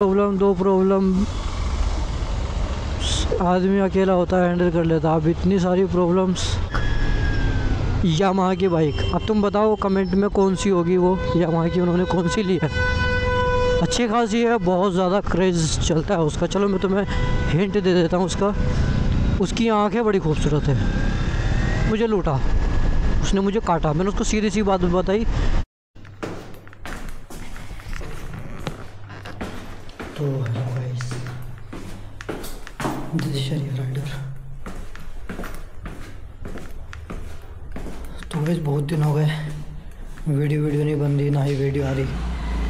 Problem दो problem आदमी अकेला होता है हैंडल कर लेता। अब इतनी सारी प्रॉब्लम्स यामाहा की बाइक, अब तुम बताओ कमेंट में कौन सी होगी वो यामाहा की, उन्होंने कौन सी ली है। अच्छी खासी है, बहुत ज़्यादा क्रेज़ चलता है उसका। चलो मैं तुम्हें हिंट दे देता हूँ उसका। उसकी आँखें बड़ी खूबसूरत है। मुझे लूटा, उसने मुझे काटा, मैंने उसको सीधी सी बात बताई। तो hello guys, this is Sharif rider. तो गाइस बहुत दिन हो गए वीडियो नहीं बन रही, ना ही वीडियो आ रही।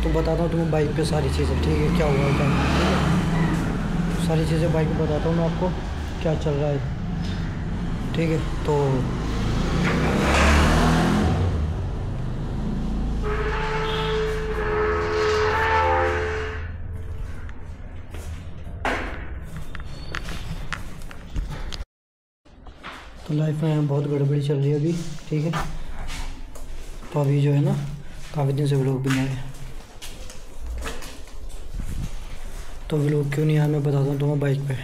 तो बताता हूँ तुम्हें बाइक पे सारी चीज़ें, ठीक है, क्या हुआ क्या नहीं, ठीक है। सारी चीज़ें बाइक पे बताता हूँ मैं आपको क्या चल रहा है, ठीक है। तो लाइफ में बहुत गड़बड़ी चल रही है अभी, ठीक है। तो अभी जो है ना, काफ़ी दिन से व्लॉग भी नहीं आए। तो व्लॉग क्यों नहीं आया मैं बताता हूँ तुम्हें बाइक पे।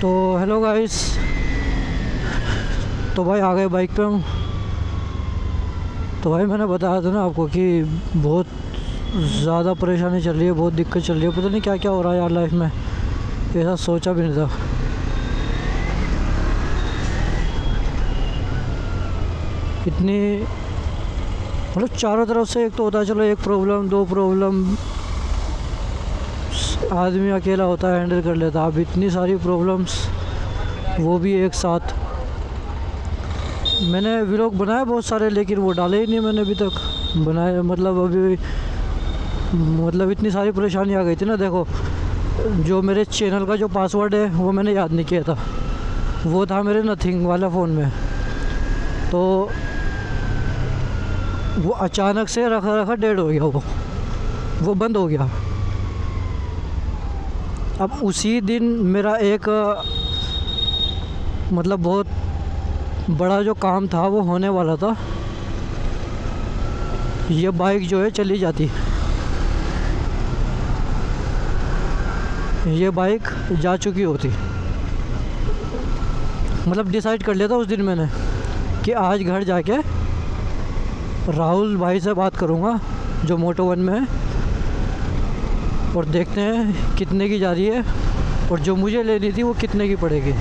तो हेलो गाइस, तो भाई आ गए बाइक पे हम। तो भाई मैंने बताया था ना आपको कि बहुत ज़्यादा परेशानी चल रही है, बहुत दिक्कत चल रही है। पता नहीं क्या क्या हो रहा है यार लाइफ में, ऐसा सोचा भी नहीं था। इतनी मतलब चारों तरफ से एक तो होता है, चलो एक प्रॉब्लम दो प्रॉब्लम आदमी अकेला होता है हैंडल कर लेता। अब इतनी सारी प्रॉब्लम्स, वो भी एक साथ। मैंने व्लॉग बनाए बहुत सारे, लेकिन वो डाले ही नहीं मैंने अभी तक बनाए। मतलब इतनी सारी परेशानी आ गई थी ना। देखो, जो मेरे चैनल का जो पासवर्ड है वो मैंने याद नहीं किया था, वो था मेरे नथिंग वाला फ़ोन में। तो वो अचानक से रखा रखा डेड हो गया, वो बंद हो गया। अब उसी दिन मेरा एक मतलब बहुत बड़ा जो काम था वो होने वाला था। ये बाइक जो है चली जाती, ये बाइक जा चुकी होती। मतलब डिसाइड कर लिया था उस दिन मैंने कि आज घर जाके राहुल भाई से बात करूँगा जो मोटो 1 में है, और देखते हैं कितने की जा रही है, और जो मुझे लेनी थी वो कितने की पड़ेगी।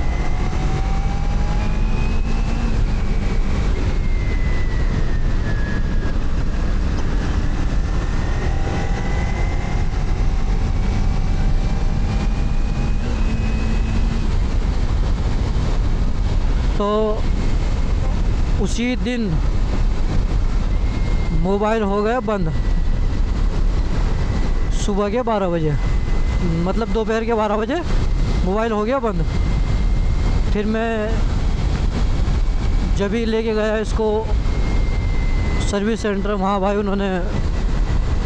तो उसी दिन मोबाइल हो गया बंद, सुबह के 12 बजे, मतलब दोपहर के 12 बजे मोबाइल हो गया बंद। फिर मैं जब ही लेके गया इसको सर्विस सेंटर, वहाँ भाई उन्होंने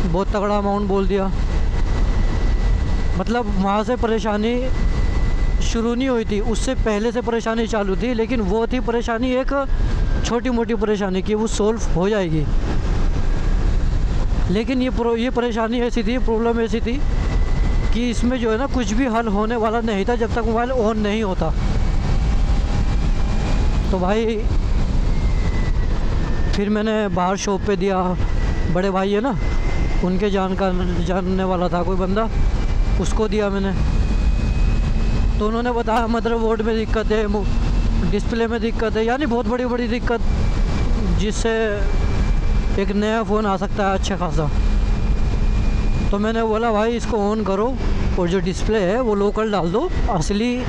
बहुत तगड़ा अमाउंट बोल दिया। मतलब वहाँ से परेशानी शुरू नहीं हुई थी, उससे पहले से परेशानी चालू थी, लेकिन वो थी परेशानी एक छोटी मोटी परेशानी कि वो सोल्व हो जाएगी। लेकिन ये परेशानी ऐसी थी, प्रॉब्लम ऐसी थी कि इसमें जो है ना कुछ भी हल होने वाला नहीं था जब तक मोबाइल ऑन नहीं होता। तो भाई फिर मैंने बाहर शॉप पे दिया, बड़े भाई है ना, उनके जानने वाला था कोई बंदा, उसको दिया मैंने। तो उन्होंने बताया मदरबोर्ड में दिक्कत है, डिस्प्ले में दिक्कत है, यानी बहुत बड़ी दिक्कत, जिससे एक नया फ़ोन आ सकता है अच्छा खासा। तो मैंने बोला भाई इसको ऑन करो, और जो डिस्प्ले है वो लोकल डाल दो, असली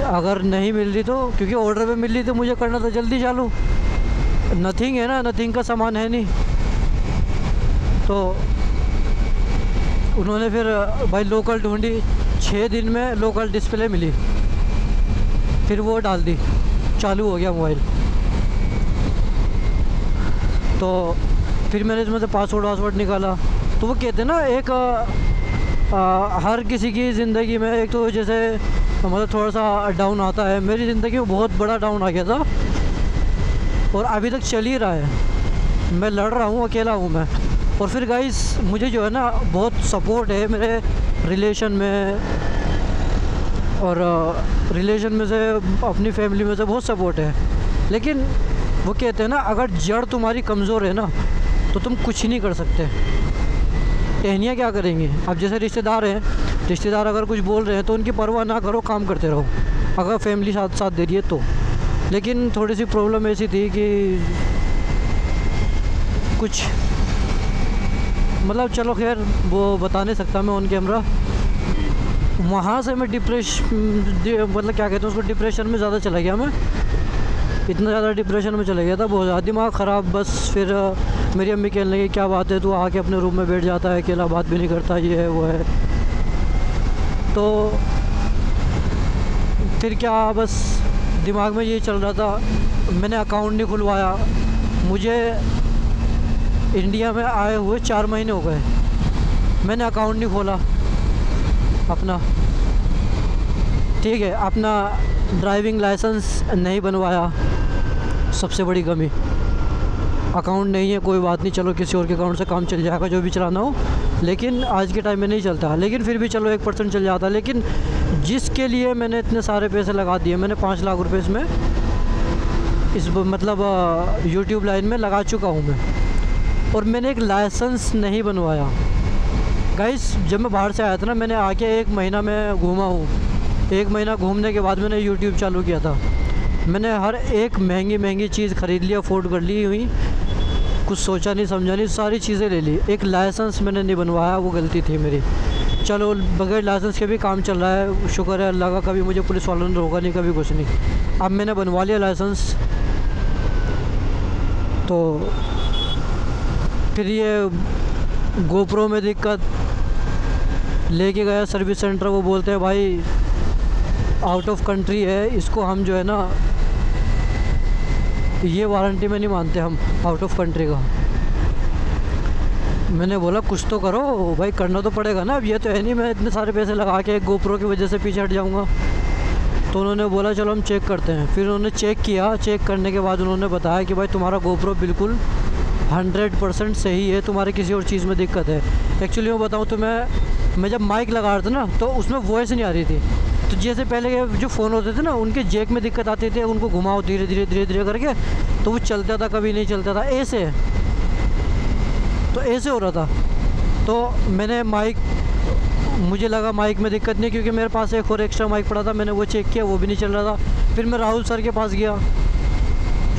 अगर नहीं मिल रही तो, क्योंकि ऑर्डर पे मिल रही तो मुझे करना था जल्दी चालू। नथिंग है ना, नथिंग का सामान है नहीं। तो उन्होंने फिर भाई लोकल ढूंढी, 6 दिन में लोकल डिस्प्ले मिली, फिर वो डाल दी, चालू हो गया मोबाइल। तो फिर मैंने इसमें से पासवर्ड निकाला। तो वो कहते हैं ना, एक हर किसी की ज़िंदगी में एक तो जैसे मतलब थोड़ा सा डाउन आता है, मेरी ज़िंदगी में बहुत बड़ा डाउन आ गया था और अभी तक चल ही रहा है। मैं लड़ रहा हूँ, अकेला हूँ मैं। और फिर गाइस मुझे जो है ना बहुत सपोर्ट है मेरे रिलेशन में, और रिलेशन में से, अपनी फैमिली में से बहुत सपोर्ट है। लेकिन वो कहते हैं ना, अगर जड़ तुम्हारी कमज़ोर है ना तो तुम कुछ नहीं कर सकते। टहनियाँ क्या करेंगी? अब जैसे रिश्तेदार हैं, रिश्तेदार अगर कुछ बोल रहे हैं तो उनकी परवाह ना करो, काम करते रहो, अगर फैमिली साथ दे रही है तो। लेकिन थोड़ी सी प्रॉब्लम ऐसी थी कि कुछ मतलब, चलो खैर वो बता नहीं सकता मैं ऑन कैमरा। वहाँ से मैं मतलब क्या कहते हैं उसको, डिप्रेशन में ज़्यादा चला गया मैं। इतना ज़्यादा डिप्रेशन में चला गया था, बहुत ज़्यादा दिमाग ख़राब। बस फिर मेरी अम्मी कहने लगी क्या बात है, तू आके अपने रूम में बैठ जाता है, अकेला बात भी नहीं करता, ये है वो है। तो फिर क्या, बस दिमाग में यही चल रहा था। मैंने अकाउंट नहीं खुलवाया। मुझे इंडिया में आए हुए 4 महीने हो गए, मैंने अकाउंट नहीं खोला अपना, ठीक है। अपना ड्राइविंग लाइसेंस नहीं बनवाया, सबसे बड़ी कमी। अकाउंट नहीं है, कोई बात नहीं, चलो किसी और के अकाउंट से काम चल जाएगा, जो भी चलाना हो। लेकिन आज के टाइम में नहीं चलता, लेकिन फिर भी चलो 1% चल जाता। लेकिन जिसके लिए मैंने इतने सारे पैसे लगा दिए, मैंने 5 लाख रुपए इसमें, इस मतलब यूट्यूब लाइन में लगा चुका हूँ मैं, और मैंने एक लाइसेंस नहीं बनवाया। गाइस जब मैं बाहर से आया था ना, मैंने आके 1 महीना में घूमा हूँ। 1 महीना घूमने के बाद मैंने यूट्यूब चालू किया था। मैंने हर एक महंगी चीज़ ख़रीद ली, अफोर्ड कर ली हुई, कुछ सोचा नहीं समझा नहीं, सारी चीज़ें ले ली। एक लाइसेंस मैंने नहीं बनवाया, वो गलती थी मेरी। चलो बगैर लाइसेंस के भी काम चल रहा है, शुक्र है अल्लाह का, कभी मुझे पुलिस वालों ने रोका नहीं, कभी कुछ नहीं। अब मैंने बनवा लिया लाइसेंस। तो फिर ये गोप्रो में दिक्कत, लेके गया सर्विस सेंटर, वो बोलते हैं भाई आउट ऑफ कंट्री है, इसको हम जो है ना ये वारंटी में नहीं मानते हम, आउट ऑफ कंट्री का। मैंने बोला कुछ तो करो भाई, करना तो पड़ेगा ना, अब ये तो है नहीं मैं इतने सारे पैसे लगा के एक गोप्रो की वजह से पीछे हट जाऊंगा। तो उन्होंने बोला चलो हम चेक करते हैं। फिर उन्होंने चेक किया, चेक करने के बाद उन्होंने बताया कि भाई तुम्हारा गोप्रो बिल्कुल 100% सही है, तुम्हारे किसी और चीज़ में दिक्कत है। एक्चुअली मैं बताऊँ तो मैं जब माइक लगा रहा था ना तो उसमें वॉइस नहीं आ रही थी। तो जैसे पहले के जो फ़ोन होते थे ना, उनके जैक में दिक्कत आती थी, उनको घुमाओ धीरे धीरे करके तो वो चलता था, कभी नहीं चलता था, ऐसे। तो ऐसे हो रहा था। तो मैंने माइक, मुझे लगा माइक में दिक्कत नहीं, क्योंकि मेरे पास एक और एक्स्ट्रा माइक पड़ा था, मैंने वो चेक किया, वो भी नहीं चल रहा था। फिर मैं राहुल सर के पास गया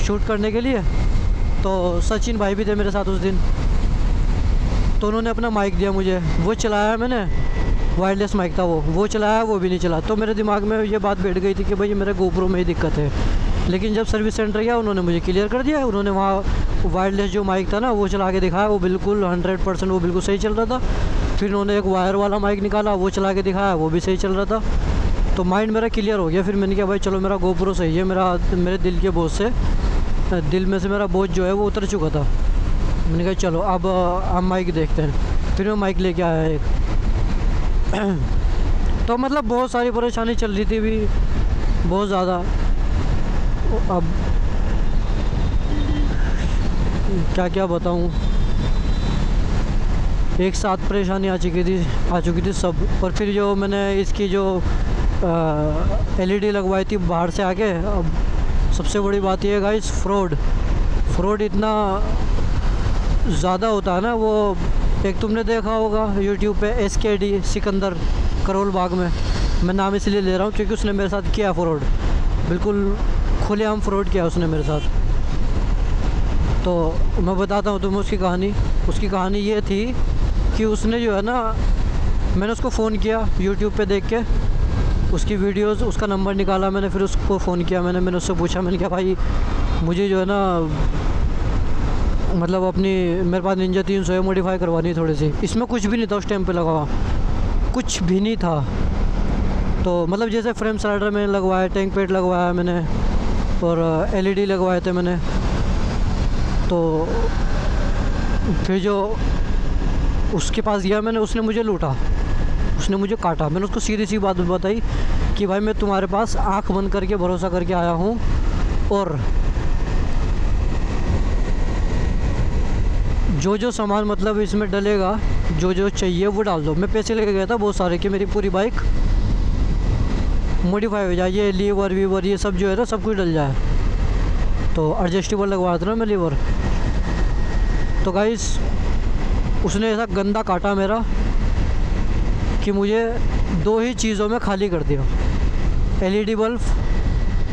शूट करने के लिए, तो सचिन भाई भी थे मेरे साथ उस दिन। तो उन्होंने अपना माइक दिया मुझे, वो चलाया मैंने, वायरलेस माइक था वो चलाया, वो भी नहीं चला। तो मेरे दिमाग में ये बात बैठ गई थी कि भाई मेरे गोप्रो में ही दिक्कत है। लेकिन जब सर्विस सेंटर गया उन्होंने मुझे क्लियर कर दिया, उन्होंने वहाँ वायरलेस जो माइक था ना वो चला के दिखाया, वो बिल्कुल 100% वो बिल्कुल सही चल रहा था। फिर उन्होंने एक वायर वाला माइक निकाला, वो चला के दिखाया, वो भी सही चल रहा था। तो माइंड मेरा क्लियर हो गया। फिर मैंने कहा भाई चलो मेरा गोप्रो सही है, मेरे दिल के बोझ से, दिल में से मेरा बोझ जो है वो उतर चुका था। मैंने कहा चलो अब हम माइक देखते हैं। फिर मैं माइक लेके आया एक। तो मतलब बहुत सारी परेशानी चल रही थी भी, बहुत ज़्यादा। अब क्या क्या बताऊँ, एक साथ परेशानी आ चुकी थी सब। और फिर जो मैंने इसकी जो LED लगवाई थी बाहर से आके, अब सबसे बड़ी बात यह है गाइस, फ्रॉड इतना ज़्यादा होता है ना। वो एक तुमने देखा होगा यूट्यूब पे SKD सिकंदर करोल बाग में, मैं नाम इसलिए ले रहा हूँ क्योंकि उसने मेरे साथ किया फ्रॉड, बिल्कुल खुलेआम फ्रॉड किया उसने मेरे साथ। तो मैं बताता हूँ तुम्हें उसकी कहानी ये थी कि उसने जो है ना, मैंने उसको फ़ोन किया यूट्यूब पे देख के उसकी वीडियोस, उसका नंबर निकाला मैंने, फिर उसको फ़ोन किया मैंने उससे पूछा, मैंने कहा भाई मुझे जो है ना मतलब अपनी, मेरे पास निंजा 300 है, मॉडिफाई करवानी थोड़ी सी। इसमें कुछ भी नहीं था उस टाइम पे लगा हुआ, कुछ भी नहीं था। तो मतलब जैसे फ्रेम स्लाइडर मैंने लगवाया, टैंक पेड लगवाया मैंने, और एलईडी लगवाए थे मैंने। तो फिर जो उसके पास गया मैंने, उसने मुझे लूटा, उसने मुझे काटा। मैंने उसको सीधी सी बात बताई कि भाई मैं तुम्हारे पास आंख बंद करके भरोसा करके आया हूँ, और जो जो सामान मतलब इसमें डलेगा, जो जो चाहिए वो डाल दो। मैं पैसे लेके गया था बहुत सारे कि मेरी पूरी बाइक मॉडिफाई हो जाए, ये लीवर वीवर ये सब जो है ना सब कुछ डल जाए। तो एडजस्टेबल लगवाया था ना मैं लीवर। तो गाइस उसने ऐसा गंदा काटा मेरा कि मुझे 2 ही चीज़ों में खाली कर दिया, एलईडी बल्ब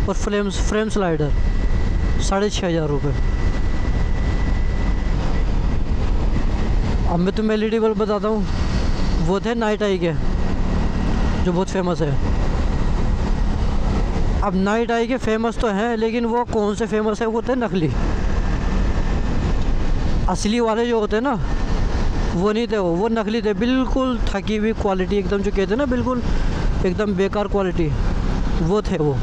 और फ्रेम स्लाइडर, 6,500 रुपये। अब मैं तुम्हें एलईडी बल्ब बताता हूँ, वो थे नाइट आई के, जो बहुत फेमस है। अब नाइट आई के फेमस तो हैं, लेकिन वो कौन से फेमस है, वो थे नकली। असली वाले जो होते हैं ना वो नहीं थे, वो नकली थे, बिल्कुल थकी हुई क्वालिटी एकदम, जो कहते हैं ना बिल्कुल एकदम बेकार क्वालिटी, वो थे वो।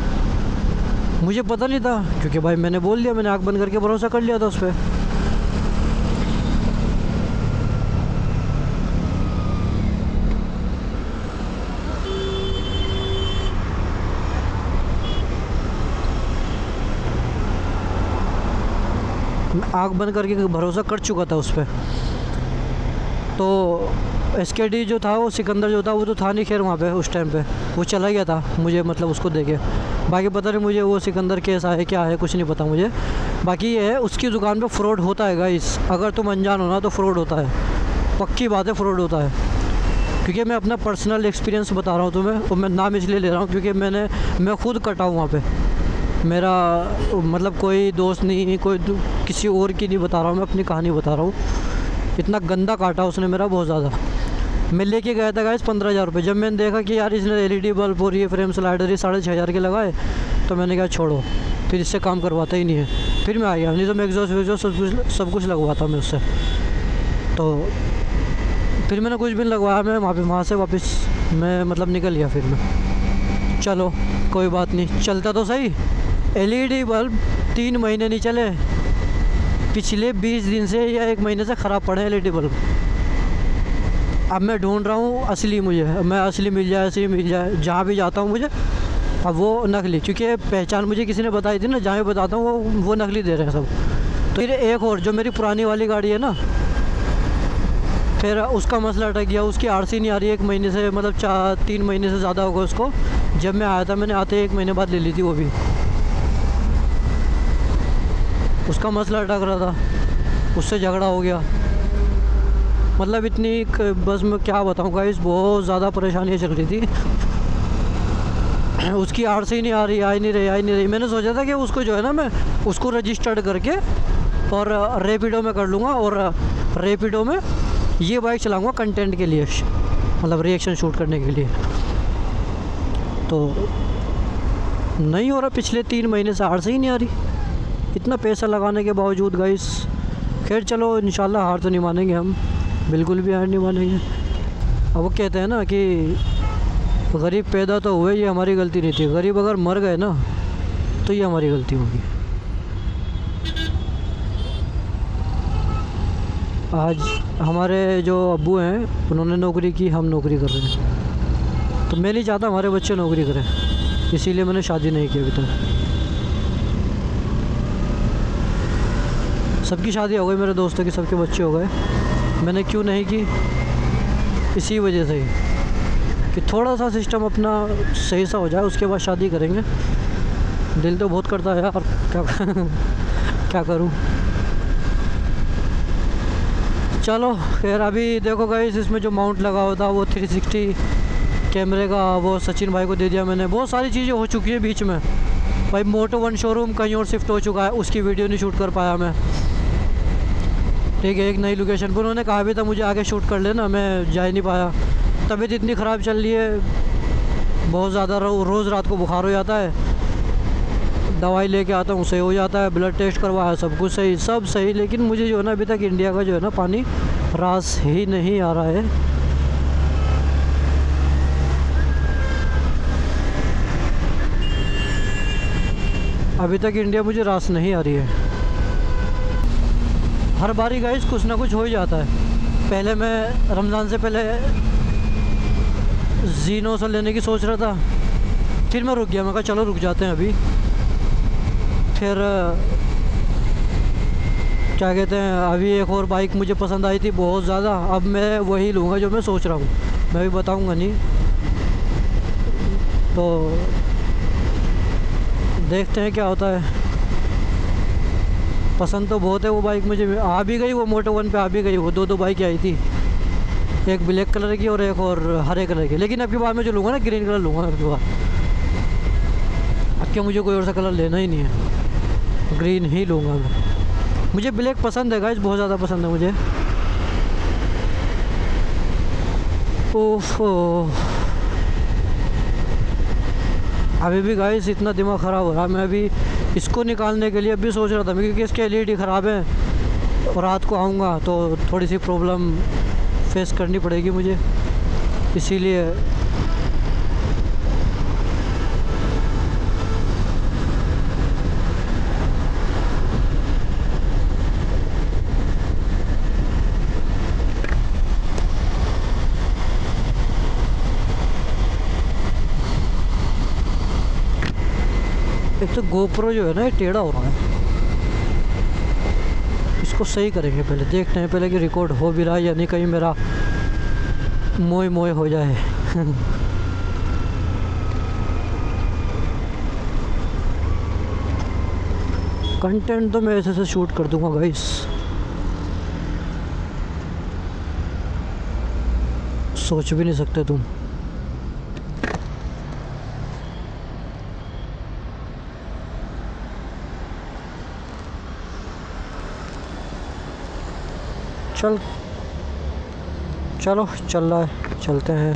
मुझे पता नहीं था, क्योंकि भाई मैंने बोल दिया, मैंने आँख बंद करके भरोसा कर लिया था उस पर। आँख बंद करके भरोसा कर चुका था उस पर। तो एसकेडी जो था, वो सिकंदर जो था, वो तो था नहीं खैर वहाँ पे उस टाइम पे, वो चला गया था मुझे मतलब उसको देके। बाकी पता नहीं मुझे वो सिकंदर कैसा है क्या है, कुछ नहीं पता मुझे। बाकी ये है उसकी दुकान पे फ्रॉड होता है गाइस, अगर तुम अनजान हो ना तो फ्रॉड होता है, पक्की बात है फ्रॉड होता है। क्योंकि मैं अपना पर्सनल एक्सपीरियंस बता रहा हूँ तुम्हें, और मैं नाम इसलिए ले रहा हूँ क्योंकि मैं खुद कटा हूँ वहाँ पर। मेरा मतलब कोई दोस्त नहीं, कोई किसी और की नहीं बता रहा हूँ, मैं अपनी कहानी बता रहा हूँ। इतना गंदा काटा उसने मेरा, बहुत ज़्यादा। मैं लेके गया था गाइस 15,000 रुपये। जब मैंने देखा कि यार इसने एलईडी बल्ब और ये फ्रेम स्लाइडर 6,500 के लगाए, तो मैंने कहा छोड़ो, फिर इससे काम करवाता ही नहीं है। फिर मैं आ गया, नहीं तो मैं एग्जॉस्ट सब कुछ लगवाता मैं उससे। तो फिर मैंने कुछ भी लगवाया, मैं वहाँ से वापस मैं मतलब निकल गया। फिर मैं चलो कोई बात नहीं, चलता तो सही। एलईडी बल्ब 3 महीने नहीं चले, पिछले 20 दिन से या 1 महीने से ख़राब पड़े एलईडी बल्ब। अब मैं ढूंढ रहा हूँ असली, मैं असली मिल जाए, असली मिल जाए, जहाँ भी जाता हूँ मुझे। अब वो नकली, क्योंकि पहचान मुझे किसी ने बताई थी ना, जहाँ भी बताता हूँ वो नकली दे रहे हैं सब। तो फिर एक और जो मेरी पुरानी वाली गाड़ी है ना, फिर उसका मसला अटक गया, उसकी आरसी नहीं आ रही 1 महीने से, मतलब 3 महीने से ज़्यादा होगा उसको। जब मैं आया था, मैंने आते 1 महीने बाद ले ली थी वो भी। उसका मसला अटक रहा था, उससे झगड़ा हो गया। मतलब इतनी बस मैं क्या बताऊँ गाइस, बहुत ज़्यादा परेशानियाँ चल रही थी। उसकी आरसी नहीं आ रही, आई नहीं रही। मैंने सोचा था कि उसको जो है ना, मैं उसको रजिस्टर्ड करके और रैपिडो में कर लूँगा, और रैपिडो में ये बाइक चलाऊँगा कंटेंट के लिए, मतलब रिएक्शन शूट करने के लिए। तो नहीं हो रहा, पिछले 3 महीने से आरसी ही नहीं आ रही, इतना पैसा लगाने के बावजूद गाइस। खैर चलो, इंशाल्लाह हार तो नहीं मानेंगे हम, बिल्कुल भी हार नहीं मानेंगे। अब वो कहते हैं ना कि गरीब पैदा तो हुए, ये हमारी गलती नहीं थी। गरीब अगर मर गए ना तो ये हमारी गलती होगी। आज हमारे जो अब्बू हैं, उन्होंने नौकरी की, हम नौकरी कर रहे हैं। तो मैं नहीं चाहता हमारे बच्चे नौकरी करें, इसीलिए मैंने शादी नहीं की अभी तक। सबकी शादी हो गई, मेरे दोस्तों की सबके बच्चे हो गए, मैंने क्यों नहीं की? इसी वजह से ही कि थोड़ा सा सिस्टम अपना सही सा हो जाए, उसके बाद शादी करेंगे। दिल तो बहुत करता है यार, क्या करूं। चलो खैर, अभी देखो गाइस, इसमें जो माउंट लगा हुआ था वो 360 कैमरे का, वो सचिन भाई को दे दिया मैंने। बहुत सारी चीज़ें हो चुकी है बीच में भाई। मोटो 1 शोरूम कहीं और शिफ्ट हो चुका है, उसकी वीडियो नहीं शूट कर पाया मैं। ठीक है, एक नई लोकेशन पर उन्होंने कहा भी था मुझे आगे शूट कर लेना, मैं जा ही नहीं पाया। तबीयत इतनी ख़राब चल रही है, बहुत ज़्यादा रोज़ रात को बुखार हो जाता है, दवाई लेके आता हूँ, सही हो जाता है, ब्लड टेस्ट करवाया, सब कुछ सही, सब सही। लेकिन मुझे जो है ना, अभी तक इंडिया का जो है ना पानी रास ही नहीं आ रहा है। अभी तक इंडिया मुझे रास नहीं आ रही है। हर बारी गाइस कुछ ना कुछ हो ही जाता है। पहले मैं रमज़ान से पहले जीनो से लेने की सोच रहा था, फिर मैं रुक गया। मैं कहा चलो रुक जाते हैं अभी। फिर क्या कहते हैं, अभी एक और बाइक मुझे पसंद आई थी बहुत ज़्यादा। अब मैं वही लूँगा जो मैं सोच रहा हूँ, मैं भी बताऊँगा नहीं। तो देखते हैं क्या होता है। पसंद तो बहुत है वो बाइक, मुझे आ भी गई वो मोटो1 पे आ भी गई। वो दो बाइक आई थी, एक ब्लैक कलर की और एक और हरे कलर की। लेकिन अब की बार मैं जो लूँगा ना ग्रीन कलर लूँगा अब की बार। अब क्या मुझे कोई और सा कलर लेना ही नहीं है, ग्रीन ही लूँगा मैं। मुझे ब्लैक पसंद है गाइस, बहुत ज़्यादा पसंद है मुझे। ओह अभी भी गाइस इतना दिमाग ख़राब हो रहा है। मैं अभी इसको निकालने के लिए अभी सोच रहा था मैं, क्योंकि इसके एलईडी ख़राब है और रात को आऊँगा तो थोड़ी सी प्रॉब्लम फेस करनी पड़ेगी मुझे, इसीलिए। एक तो गोप्रो जो है ना ये टेढ़ा हो रहा है, इसको सही करेंगे। पहले देखते हैं पहले कि रिकॉर्ड हो भी रहा है या नहीं, कहीं मेरा मोए मोए हो जाए। कंटेंट तो मैं ऐसे से शूट कर दूंगा गाइस, सोच भी नहीं सकते तुम। चलो चल रहा है, चलते हैं।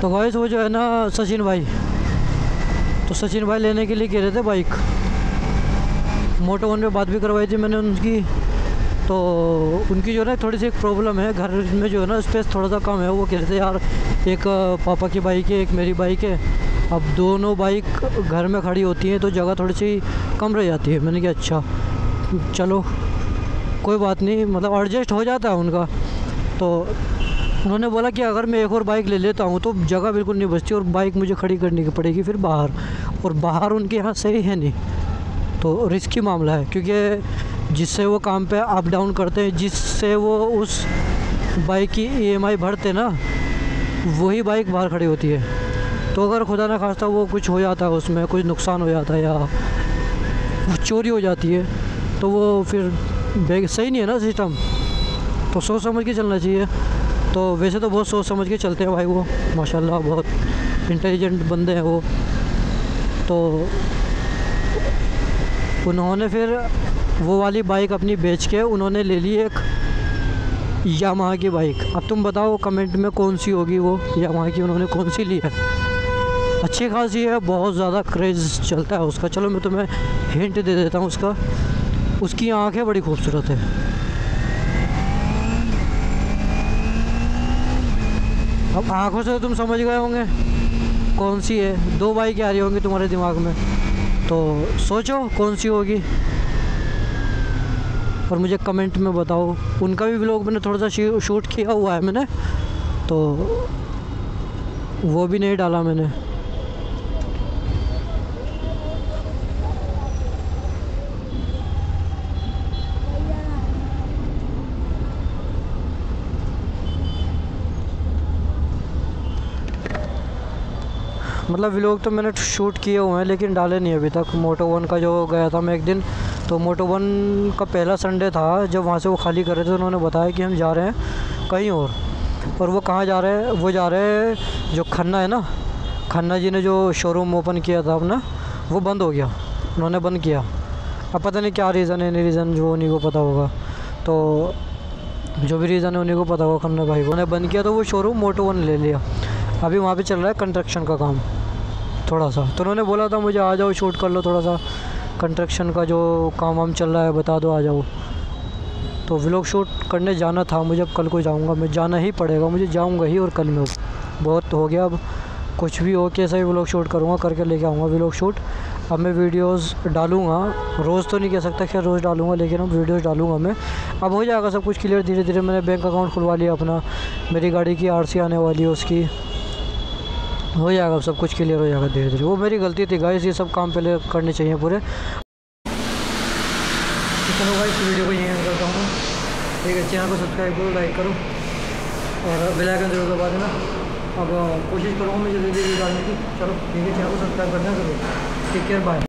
तो गाइस वो जो है ना सचिन भाई, तो सचिन भाई लेने के लिए कह रहे थे बाइक। मोटो1 पे बात भी करवाई थी मैंने उनकी। तो उनकी जो है ना थोड़ी सी एक प्रॉब्लम है, घर में जो है ना स्पेस थोड़ा सा कम है। वो कह रहे थे यार एक पापा की बाइक है, एक मेरी बाइक है, अब दोनों बाइक घर में खड़ी होती हैं तो जगह थोड़ी सी कम रह जाती है। मैंने कहा अच्छा चलो कोई बात नहीं, मतलब एडजस्ट हो जाता है उनका। तो उन्होंने बोला कि अगर मैं एक और बाइक ले लेता हूँ तो जगह बिल्कुल नहीं बचती और बाइक मुझे खड़ी करनी पड़ेगी फिर बाहर, और बाहर उनके यहाँ सही है नहीं, तो रिस्की मामला है। क्योंकि जिससे वो काम पे अप डाउन करते हैं, जिससे वो उस बाइक की EMI भरते ना, वही बाइक बाहर खड़ी होती है। तो अगर खुदा ना खास्ता वो कुछ हो जाता है, उसमें कुछ नुकसान हो जाता है या वो चोरी हो जाती है, तो वो फिर सही नहीं है ना सिस्टम। तो सोच समझ के चलना चाहिए। तो वैसे तो बहुत सोच समझ के चलते हैं भाई वो, माशाल्लाह बहुत इंटेलिजेंट बंदे हैं वो। तो उन्होंने फिर वो वाली बाइक अपनी बेच के उन्होंने ले ली एक यामाहा की बाइक। अब तुम बताओ कमेंट में कौन सी होगी वो यामाहा की, उन्होंने कौन सी ली है। अच्छी खासी है, बहुत ज़्यादा क्रेज़ चलता है उसका। चलो मैं तुम्हें हिंट दे देता हूँ उसका। उसकी आँखें बड़ी खूबसूरत है। अब आँखों से तुम समझ गए होंगे कौन सी है। दो बाइकें आ रही होंगी तुम्हारे दिमाग में, तो सोचो कौन सी होगी और मुझे कमेंट में बताओ। उनका भी व्लॉग मैंने थोड़ा सा शूट किया हुआ है मैंने, तो वो भी नहीं डाला मैंने। मतलब व्लॉग तो मैंने शूट किए हुए हैं लेकिन डाले नहीं अभी तक। मोटो1 का जो गया था मैं एक दिन, तो मोटो1 का पहला संडे था जब वहाँ से वो खाली कर रहे थे। उन्होंने बताया कि हम जा रहे हैं कहीं और वो कहाँ जा रहे हैं, वो जा रहे हैं जो खन्ना है ना, खन्ना जी ने जो शोरूम ओपन किया था अपना, वो बंद हो गया, उन्होंने बंद किया। अब पता नहीं क्या रीज़न है, नहीं रीज़न जो उन्हीं को पता होगा। तो जो भी रीज़न है उन्हीं को पता होगा। खन्ना भाई को उन्होंने बंद किया तो वो शोरूम मोटो1 ले लिया। अभी वहाँ पे चल रहा है कंस्ट्रक्शन का काम थोड़ा सा। तो उन्होंने बोला था मुझे आ जाओ शूट कर लो, थोड़ा सा कंस्ट्रक्शन का जो काम वाम चल रहा है बता दो, आ जाओ। तो व्लॉग शूट करने जाना था मुझे, अब कल को जाऊंगा मैं, जाना ही पड़ेगा मुझे, जाऊंगा ही। और कल में बहुत हो गया अब, कुछ भी हो कैसा भी व्लॉग शूट करूँगा, करके लेके आऊँगा व्लॉग शूट। अब मैं वीडियोस डालूँगा, रोज़ तो नहीं कह सकता खैर रोज़ डालूँगा, लेकिन अब वीडियोस डालूँगा मैं। अब हो जाएगा सब कुछ क्लियर धीरे धीरे। मैंने बैंक अकाउंट खुलवा लिया अपना, मेरी गाड़ी की आरसी आने वाली है उसकी, हो जाएगा सब कुछ क्लियर हो जाएगा धीरे धीरे। वो मेरी गलती थी गाइस, ये सब काम पहले करने चाहिए पूरे। चलो गाइस वीडियो को यहीं एंड करता हूँ। ठीक है, चैनल को सब्सक्राइब करो, लाइक करो और बेल आइकन जरूर दबा देना। अब कोशिश करूँगा मैं जल्दी जल्दी डालने की। चलो ठीक है, चैनल को सब्सक्राइब करना जरूर। Take care, bye.